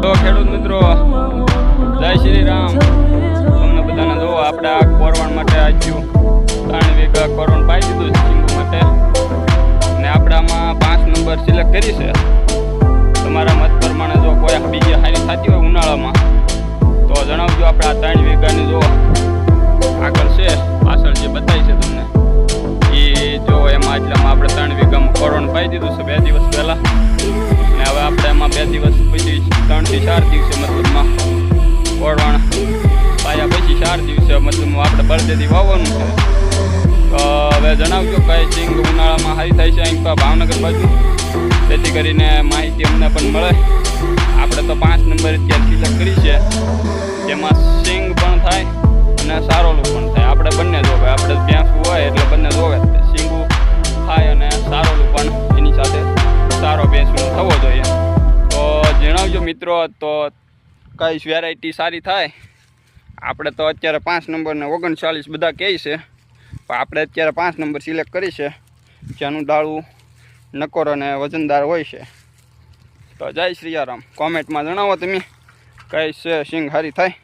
તો ખેડૂત મિત્રો જય શ્રી રામ. તમને બધાને જો આપણે આ કોરવણ માટે આજ્યું 3 વીઘા કોરવણ પાઈ દીધું છે સિંગુ માટે, અને આપણે આમાં 5 નંબર સિલેક્ટ કરી છે. તમારા મત પ્રમાણે જો કોઈ બીજી હારી થતી હોય ઉનાળામાં તો જણાવજો. આપણે આ 3 વીઘાની જો આગળ છે પાછળ જે બતાવી છે તમને એ જો એમાં એટલામાં આપણે 3 વીઘામાં કોરવણ પાઈ દીધું છે 2 દિવસ પહેલાં. ને હવે આપણે એમાં 2 દિવસ પછી 3 થી 4 દિવસે મતલબમાં કોરવણ પાયા પછી 4 દિવસે મતલબમાં આપણે બળદેથી વાવવાનું છે. તો હવે જણાવજો કઈ સિંગ ઉનાળામાં સારી થાય છે અહીં ભાવનગર બાજુ, જેથી કરીને માહિતી અમને પણ મળે. આપણે તો 5 નંબર અત્યારે સિલેક્ટ કરી છે, જેમાં સિંગ પણ થાય અને સારોલું પણ થાય. આપણે બંને જોવે, આપણે ભેંસું હોય એટલે બંને જોવે. સિંગું થાય અને સારોલું પણ એની સાથે સારો ભેંસું થવો જોઈએ. તો જણાવજો મિત્રો, તો કઈ વેરાયટી સારી થાય. આપણે તો અત્યારે 5 નંબર ને 39 બધા કહે છે, પણ આપણે અત્યારે 5 નંબર સિલેક્ટ કરી છે, જેનું ડાળું નકોર અને વજનદાર હોય છે. તો જય શ્રી રામ. કોમેન્ટમાં જણાવો તમે કઈ છે સિંગ સારી થાય.